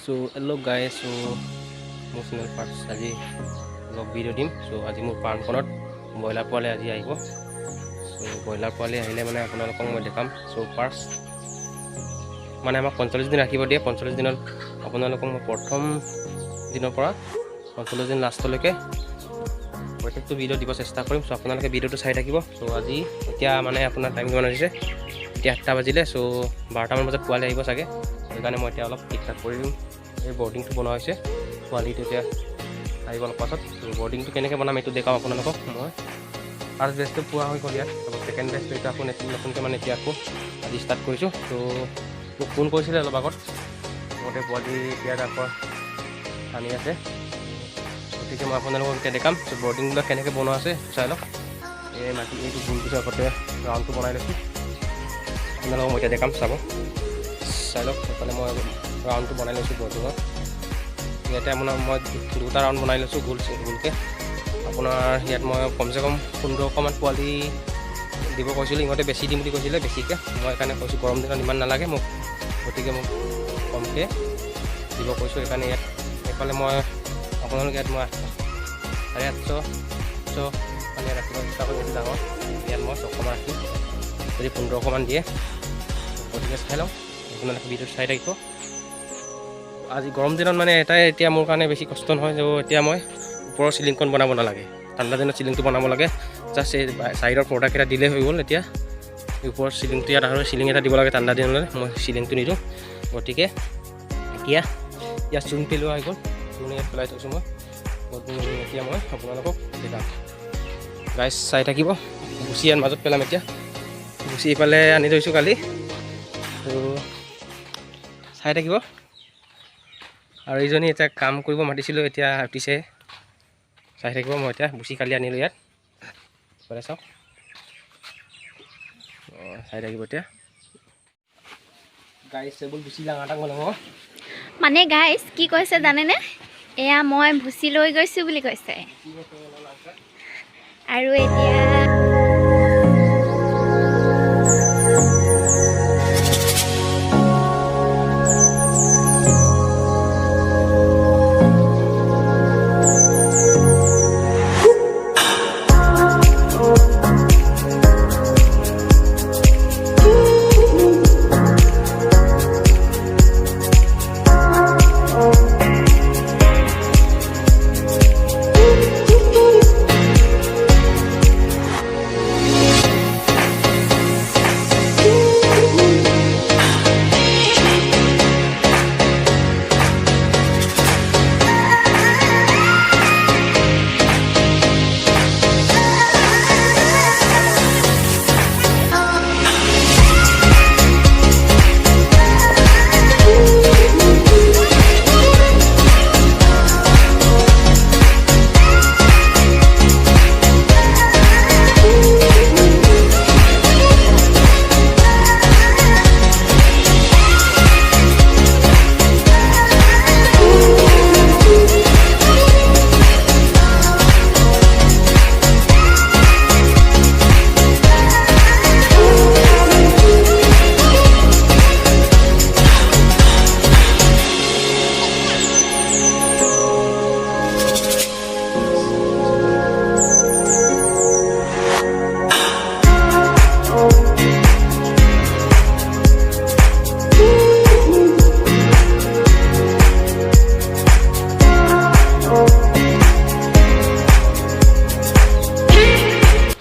So hello guys, so মোৰ channel first আজি লগ video' দিম। চ' আজি মোৰ ফাৰ্মখনত ব্ৰইলাৰ পোৱালি আজি আহিব। চ' ব্ৰইলাৰ পোৱালি আহিলে মানে আপোনালোকক মই দেখাম। চ' ফাৰ্ষ্ট মানে আমাক 45 দিন ৰাখিব দিয়ে। 45 দিনত আপোনালোকক মই প্ৰথম দিনৰ পৰা 45 দিন লাষ্টলৈকে প্ৰত্যেকটো ভিডিঅ' দিব চেষ্টা কৰিম। চ' আপোনালোকে ভিডিঅ'টো চাই থাকিব। চ' আজি এতিয়া মানে আপোনাৰ টাইম কিমান হৈছে, এতিয়া 8টা বাজিলে। চ' 12টামান বজাত পোৱালি আহিব চাগে, সেইকাৰণে মই এতিয়া অলপ ঠিক ঠাক কৰি দিম। এই বৰ্ডিংটো বনোৱা হৈছে, পোৱালিটো এতিয়া আহিব অলপ পাছত। বৰ্ডিংটো কেনেকৈ বনাম এইটো দেখাম আপোনালোকক মই। ফাৰ্ষ্ট বেচটো পোৱা হৈ গ'ল ইয়াত, তাৰপৰা ছেকেণ্ড বেচটো এতিয়া আকৌ নতুনকৈ মানে এতিয়া আকৌ আজি ষ্টাৰ্ট কৰিছোঁ। ত' মোক ফোন কৰিছিলে অলপ আগত, গোটেই পোৱালি ইয়াত আকৌ আনি আছে। গতিকে মই আপোনালোকক এতিয়া দেখাম। ত' বৰ্ডিংবিলাক কেনেকৈ বনোৱা আছে চাই লওক। এই মাটি এইটো গোলটো আগতে ৰাউণ্ডটো বনাই লৈছোঁ, আপোনালোকক মই এতিয়া দেখাম, চাব চাই লওক। সেইফালে মই ৰাউণ্ডটো বনাই লৈছোঁ বৰ্ডিঙত। ইয়াতে আপোনাৰ মই 2টা ৰাউণ্ড বনাই লৈছোঁ গোলকৈ। আপোনাৰ ইয়াত মই কমচে কম 1500মান পোৱালি দিব কৈছিলোঁ। ইহঁতে বেছি দিম বুলি কৈছিলে, বেছিকৈ। মই সেইকাৰণে কৈছোঁ গৰম দিনত ইমান নালাগে মোক, গতিকে মোক কমকৈ দিব কৈছোঁ। সেইকাৰণে ইয়াত এইফালে মই আপোনালোকে ইয়াত মই 850 মানে ৰাখিব চেষ্টা কৰি এইটো ডাঙৰ। ইয়াত মই 600মান ৰাখিম, যদি 1500মান দিয়ে। গতিকে চাই লওঁ, আপোনালোকে ভিডিঅ'টো চাই থাকিব। আজি গৰম দিনত মানে এটাই এতিয়া মোৰ কাৰণে বেছি কষ্ট নহয় যে এতিয়া মই ওপৰৰ চিলিংখন বনাব নালাগে। ঠাণ্ডা দিনত চিলিংটো বনাব লাগে, জাষ্ট এই চাইডৰ পৰ্দাকেইটা দিলেই হৈ গ'ল। এতিয়া ওপৰৰ চিলিংটো ইয়াত আৰু চিলিং এটা দিব লাগে ঠাণ্ডা দিনলৈ, মই চিলিংটো নিদিওঁ। গতিকে এতিয়া ইয়াত চূণ পেলোৱা হৈ গ'ল, চূণ ইয়াত পেলাই থৈছোঁ মই। এতিয়া মই আপোনালোকক দেখাম, গাইজ চাই থাকিব। গুচি ইয়াৰ মাজত পেলাম এতিয়া, গুচি এইফালে আনি থৈছোঁ কালি, ত' চাই থাকিব। আৰু এইজনী এতিয়া কাম কৰিব মাতিছিলোঁ, এতিয়া উঠিছে, চাই থাকিব। মই এতিয়া গুচি কালি আনিলোঁ ইয়াত, এইফালে চাওক, চাই থাকিব এতিয়া। গাইজ টেবুল গুচি ডাঙৰ বনাব মানে গাইজ কি কৈছে জানেনে, এয়া মই ভুচি লৈ গৈছোঁ বুলি কৈছে। আৰু এতিয়া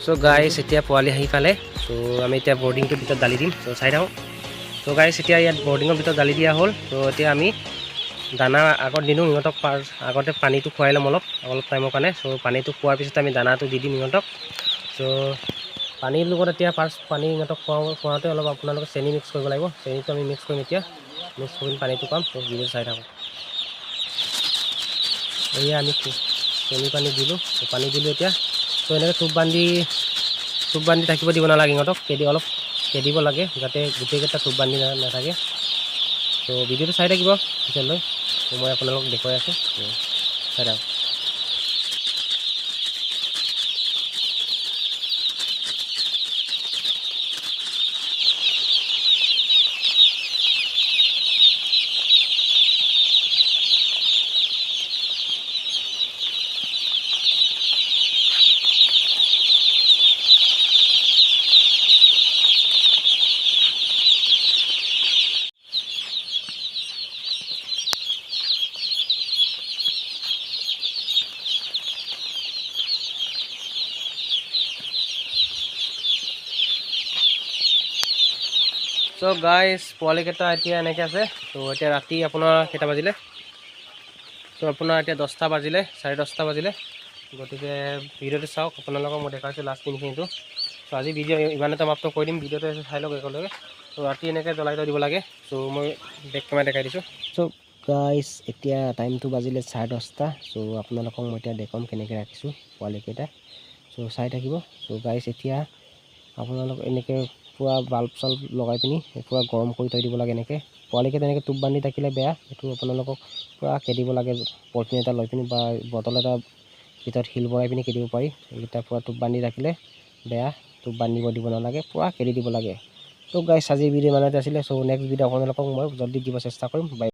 চ' গাইজ এতিয়া পোৱালি আহি পালে। চ' আমি এতিয়া বৰ্ডিংটোৰ ভিতৰত দালি দিম। চ' চাই থাকক। চ' গাইজ এতিয়া ইয়াত বৰ্ডিঙৰ ভিতৰত দালি দিয়া হ'ল। চ' এতিয়া আমি দানা আগত দিলোঁ ইহঁতক, আগতে পানীটো খুৱাই ল'ম অলপ টাইমৰ কাৰণে। চ' পানীটো খোৱাৰ পিছত আমি দানাটো দি দিম ইহঁতক। চ' পানীৰ লগত এতিয়া ফাৰ্ষ্ট পানী ইহঁতক খুৱাওঁতে অলপ আপোনালোকে চেনি মিক্স কৰিব লাগিব। চেনিটো আমি মিক্স কৰিম এতিয়া, মিক্স কৰি পানীটো পাম। চ' ভিডিঅ' চাই থাকক। এয়া আমি চেনি পানী দিলোঁ, পানী দিলোঁ এতিয়া। ত' এনেকৈ থূপ বান্ধি থাকিব দিব নালাগে ইহঁতক, অলপ খেদিব লাগে যাতে গোটেইকেইটা থূপ বান্ধি নাথাকে। ত' ভিডিঅ'টো চাই থাকিব পিছলৈ, মই আপোনালোকক দেখুৱাই আছোঁ, চাই থাকক। চ' গাইজ পোৱালিকেইটা এতিয়া এনেকৈ আছে। ত' এতিয়া ৰাতি আপোনাৰ কেইটা বাজিলে? চ' আপোনাৰ এতিয়া 10টা বাজিলে, 10:30 বাজিলে। গতিকে ভিডিঅ'টো চাওক, আপোনালোকক মই দেখাইছোঁ লাষ্ট ফিনিচিংটো। চ' আজি ভিডিঅ' ইমানতে সমাপ্ত কৰি দিম, ভিডিঅ'টো চাই লওক একেলগে। চ' ৰাতি এনেকৈ জ্বলাই থৈ দিব লাগে। চ' মই বেক কেমেৰা দেখাই দিছোঁ। চ' গাইজ এতিয়া টাইমটো বাজিলে 10:30। চ' আপোনালোকক মই এতিয়া দেখাম কেনেকৈ ৰাখিছোঁ পোৱালিকেইটা। চ' চাই থাকিব। চ' গাইজ এতিয়া আপোনালোক এনেকৈ পূৰা বাল্ব চাল্ব লগাই পিনি পূৰা গৰম কৰি থৈ দিব লাগে। এনেকৈ পোৱালিকেইটা এনেকৈ টোপ বান্ধি থাকিলে বেয়া, সেইটো আপোনালোকক পূৰা খেদিব লাগে। পলিথিন এটা লৈ পিনি বা বটল এটা ভিতৰত শিল ভৰাই পিনি খেদিব পাৰি। এইকেইটা পূৰা টোপ বান্ধি ৰাখিলে বেয়া, টোপ বান্ধিব দিব নালাগে, পূৰা খেদি দিব লাগে। ত' গাইজ আজি ভিডিঅ' ইমানতে আছিলে। চ' নেক্সট ভিডিঅ' আপোনালোকক মই জল্দি দিব চেষ্টা কৰিম। বাই।